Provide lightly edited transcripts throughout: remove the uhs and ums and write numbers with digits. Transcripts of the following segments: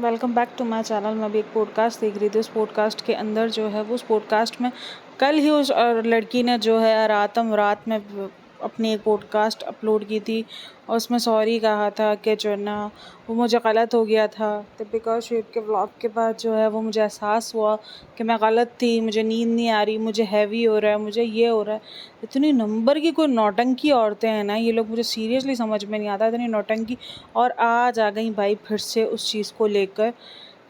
Welcome back to my channel. मैं भी एक पॉडकास्ट देख रही थी। उस पॉडकास्ट के अंदर जो है वो उस पॉडकास्ट में कल ही उस लड़की ने जो है रात में अपनी एक पॉडकास्ट अपलोड की थी और उसमें सॉरी कहा था कि जो है ना वो मुझे गलत हो गया था। दीपिका शेख के व्लॉग के बाद जो है वो मुझे एहसास हुआ कि मैं गलत थी, मुझे नींद नहीं आ रही, मुझे हैवी हो रहा है, मुझे ये हो रहा है। इतनी नंबर की कोई नौटंकी औरतें हैं ना ये लोग, मुझे सीरियसली समझ में नहीं आता इतनी नौटंकी। और आज आ गई भाई फिर से उस चीज़ को लेकर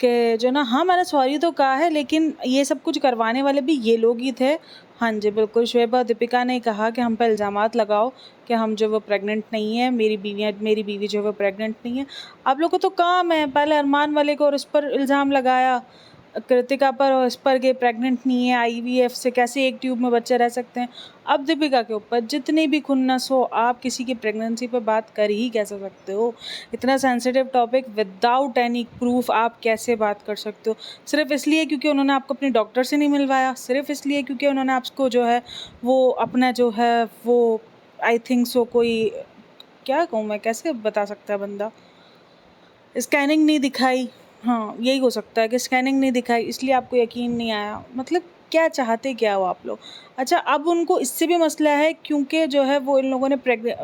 कि जो ना, हाँ मैंने सॉरी तो कहा है लेकिन ये सब कुछ करवाने वाले भी ये लोग ही थे। हाँ जी बिल्कुल, शुएब और दीपिका ने कहा कि हम पे इल्ज़ामात लगाओ कि हम जो वो प्रेग्नेंट नहीं है, मेरी बीवी जो है वो प्रेग्नेंट नहीं है। आप लोगों को तो काम है, पहले अरमान मलिक को और उस पर इल्ज़ाम लगाया, कृतिका पर और इस पर कि प्रेग्नेंट नहीं है, आईवीएफ से कैसे एक ट्यूब में बच्चे रह सकते हैं। अब दीपिका के ऊपर जितनी भी खुन्नस हो, आप किसी की प्रेगनेंसी पर बात कर ही कैसे सकते हो? इतना sensitive topic without any proof आप कैसे बात कर सकते हो? सिर्फ इसलिए क्योंकि उन्होंने आपको अपने डॉक्टर से नहीं मिलवाया, सिर्फ इसलिए क्योंकि उन्होंने आपको जो है वो अपना जो है वो आई थिंक सो कोई, क्या कहूँ मैं, कैसे बता सकता है बंदा, स्कैनिंग नहीं दिखाई। हाँ, यही हो सकता है कि स्कैनिंग नहीं दिखाई इसलिए आपको यकीन नहीं आया। मतलब क्या चाहते क्या हो आप लोग? अच्छा, अब उनको इससे भी मसला है क्योंकि जो है वो इन लोगों ने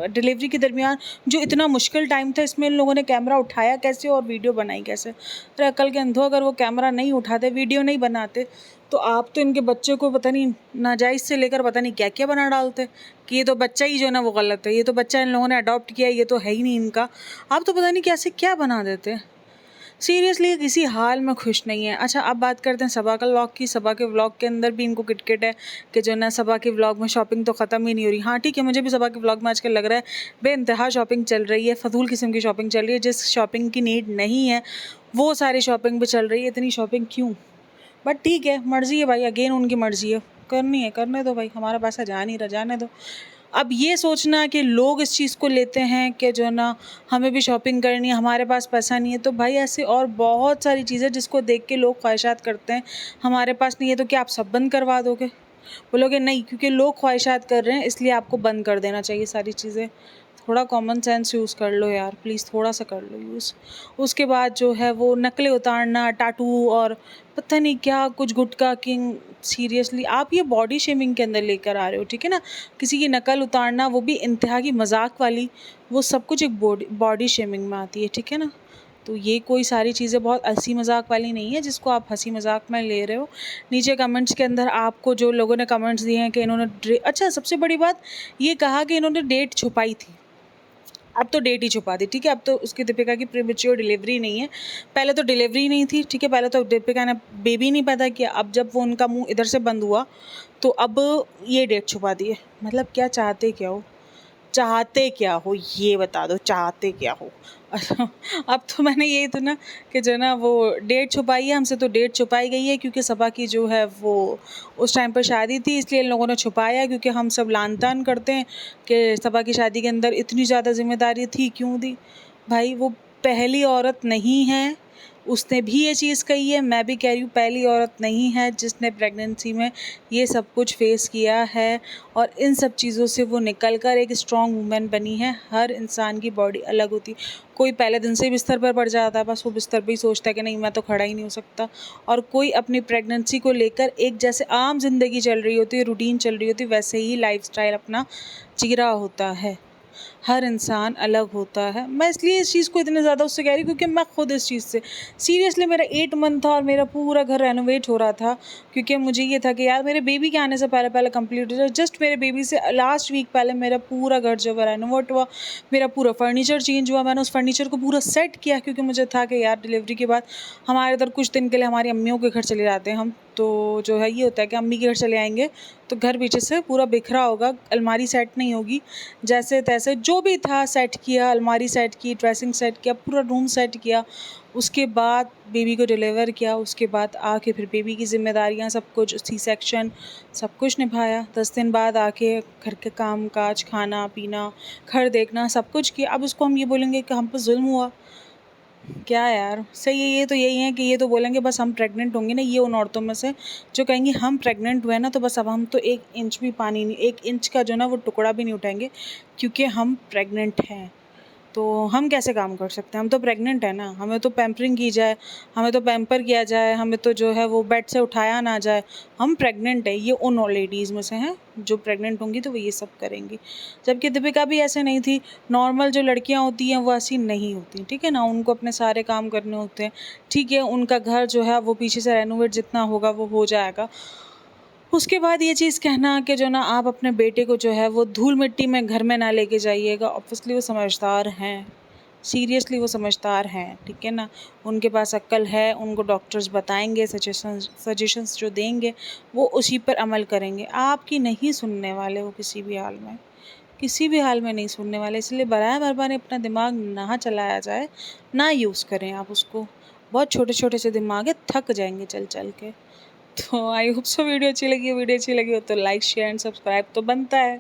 डिलीवरी के दरमियान जो इतना मुश्किल टाइम था, इसमें इन लोगों ने कैमरा उठाया कैसे और वीडियो बनाई कैसे? अरे अकल के अंधों, अगर वो कैमरा नहीं उठाते, वीडियो नहीं बनाते, तो आप तो इनके बच्चे को पता नहीं नाजायज़ से लेकर पता नहीं क्या क्या बना डालते कि ये तो बच्चा ही जो है ना वो गलत है, ये तो बच्चा इन लोगों ने अडॉप्ट किया है, ये तो है ही नहीं इनका। आप तो पता नहीं कैसे क्या बना देते। सीरियसली किसी हाल में खुश नहीं है। अच्छा, अब बात करते हैं सबा का व्लॉग की। सबा के व्लॉग के अंदर भी इनको किटकिट है कि जो ना सबा के व्लॉग में शॉपिंग तो ख़त्म ही नहीं हो रही। हाँ ठीक है, मुझे भी सबा के व्लॉग में आजकल लग रहा है बेइंतहा शॉपिंग चल रही है, फजूल किस्म की शॉपिंग चल रही है, जिस शॉपिंग की नीड नहीं है वो सारी शॉपिंग भी चल रही है। इतनी शॉपिंग क्यों? बट ठीक है, मर्ज़ी है भाई, अगेन उनकी मर्ज़ी है, करनी है करने दो भाई, हमारा पैसा जा नहीं रहा, जाने दो। अब ये सोचना कि लोग इस चीज़ को लेते हैं कि जो है ना हमें भी शॉपिंग करनी है, हमारे पास पैसा नहीं है, तो भाई ऐसे और बहुत सारी चीज़ें जिसको देख के लोग ख्वाहिशात करते हैं, हमारे पास नहीं है तो क्या आप सब बंद करवा दोगे? बोलोगे नहीं क्योंकि लोग ख्वाहिशात कर रहे हैं इसलिए आपको बंद कर देना चाहिए सारी चीज़ें। थोड़ा कॉमन सेंस यूज़ कर लो यार, प्लीज़ थोड़ा सा कर लो यूज़। उसके बाद जो है वो नकलें उतारना, टाटू और पता नहीं क्या कुछ गुटखा किंग, सीरियसली आप ये बॉडी शेमिंग के अंदर लेकर आ रहे हो, ठीक है ना? किसी की नकल उतारना, वो भी इंतहा की मजाक वाली, वो सब कुछ एक बॉडी शेमिंग में आती है, ठीक है ना? तो ये कोई सारी चीज़ें बहुत हंसी मजाक वाली नहीं है जिसको आप हंसी मजाक में ले रहे हो। नीचे कमेंट्स के अंदर आपको जो लोगों ने कमेंट्स दिए हैं कि इन्होंने अच्छा, सबसे बड़ी बात ये कहा कि इन्होंने डेट छुपाई थी। अब तो डेट ही छुपा दी, ठीक है? अब तो उसकी, दीपिका की प्रीमेच्योर डिलीवरी नहीं है, पहले तो डिलीवरी नहीं थी, ठीक है? पहले तो दीपिका ने बेबी नहीं पैदा किया, अब जब वो उनका मुंह इधर से बंद हुआ तो अब ये डेट छुपा दी है। मतलब क्या चाहते क्या हो? चाहते क्या हो ये बता दो, चाहते क्या हो? अब तो मैंने यही तो ना कि जो ना वो डेट छुपाई है हमसे, तो डेट छुपाई गई है क्योंकि सबा की जो है वो उस टाइम पर शादी थी, इसलिए इन लोगों ने छुपाया, क्योंकि हम सब लान तान करते हैं कि सबा की शादी के अंदर इतनी ज़्यादा जिम्मेदारी थी, क्यों दी? भाई वो पहली औरत नहीं है, उसने भी ये चीज़ कही है, मैं भी कह रही हूँ पहली औरत नहीं है जिसने प्रेगनेंसी में ये सब कुछ फेस किया है और इन सब चीज़ों से वो निकल कर एक स्ट्रॉन्ग वूमेन बनी है। हर इंसान की बॉडी अलग होती है, कोई पहले दिन से ही बिस्तर पर पड़ जाता है, बस वो बिस्तर पर ही सोचता है कि नहीं मैं तो खड़ा ही नहीं हो सकता, और कोई अपनी प्रेगनेंसी को लेकर एक जैसे आम जिंदगी चल रही होती है, रूटीन चल रही होती है, वैसे ही लाइफस्टाइल अपना जी रहा होता है। हर इंसान अलग होता है। मैं इसलिए इस चीज़ को इतने ज़्यादा उससे कह रही हूँ क्योंकि मैं खुद इस चीज़ से, सीरियसली मेरा 8 मंथ था और मेरा पूरा घर रेनोवेट हो रहा था, क्योंकि मुझे ये था कि यार मेरे बेबी के आने से पहले पहले कंप्लीट हो जाए। जस्ट मेरे बेबी से लास्ट वीक पहले मेरा पूरा घर जो है रेनोवेट हुआ, मेरा पूरा फर्नीचर चेंज हुआ, मैंने उस फर्नीचर को पूरा सेट किया, क्योंकि मुझे था कि यार डिलीवरी के बाद हमारे इधर कुछ दिन के लिए हमारी अम्मियों के घर चले जाते हैं हम, तो जो है ये होता है कि अम्मी के घर चले आएंगे तो घर पीछे से पूरा बिखरा होगा, अलमारी सेट नहीं होगी, जैसे तैसे जो भी था सेट किया, अलमारी सेट की, ड्रेसिंग सेट किया, पूरा रूम सेट किया। उसके बाद बेबी को डिलीवर किया, उसके बाद आके फिर बेबी की जिम्मेदारियां सब कुछ, सी सेक्शन सब कुछ निभाया। 10 दिन बाद आके घर के काम काज, खाना पीना, घर देखना, सब कुछ किया। अब उसको हम ये बोलेंगे कि हम पर जुल्म हुआ? क्या यार, सही है। ये तो यही है कि ये तो बोलेंगे बस हम प्रेग्नेंट होंगे ना, ये उन औरतों में से जो कहेंगी हम प्रेग्नेंट हुए ना तो बस अब हम तो 1 इंच भी पानी नहीं, 1 इंच का जो ना वो टुकड़ा भी नहीं उठाएंगे क्योंकि हम प्रेग्नेंट हैं। तो हम कैसे काम कर सकते हैं? हम तो प्रेग्नेंट है ना, हमें तो पैम्परिंग की जाए, हमें तो पैम्पर किया जाए, हमें तो जो है वो बेड से उठाया ना जाए। हम प्रेग्नेंट है, ये उन लेडीज़ में से हैं जो प्रेग्नेंट होंगी तो वो ये सब करेंगी। जबकि दीपिका भी ऐसे नहीं थी। नॉर्मल जो लड़कियां होती हैं वो ऐसी नहीं होती, ठीक है ना, उनको अपने सारे काम करने होते हैं। ठीक है, उनका घर जो है वो पीछे से रेनोवेट जितना होगा वो हो जाएगा। उसके बाद ये चीज़ कहना कि जो ना आप अपने बेटे को जो है वो धूल मिट्टी में घर में ना लेके जाइएगा, ऑब्वियसली वो समझदार हैं, सीरियसली वो समझदार हैं, ठीक है ना, उनके पास अक्ल है, उनको डॉक्टर्स बताएंगे, सजेशंस जो देंगे वो उसी पर अमल करेंगे। आपकी नहीं सुनने वाले वो किसी भी हाल में, किसी भी हाल में नहीं सुनने वाले। इसलिए बराए मेहरबानी अपना दिमाग ना चलाया जाए, ना यूज़ करें आप उसको। बहुत छोटे छोटे से दिमाग है, थक जाएंगे चल चल के। तो आई होप सो वीडियो अच्छी लगी हो तो लाइक शेयर एंड सब्सक्राइब तो बनता है।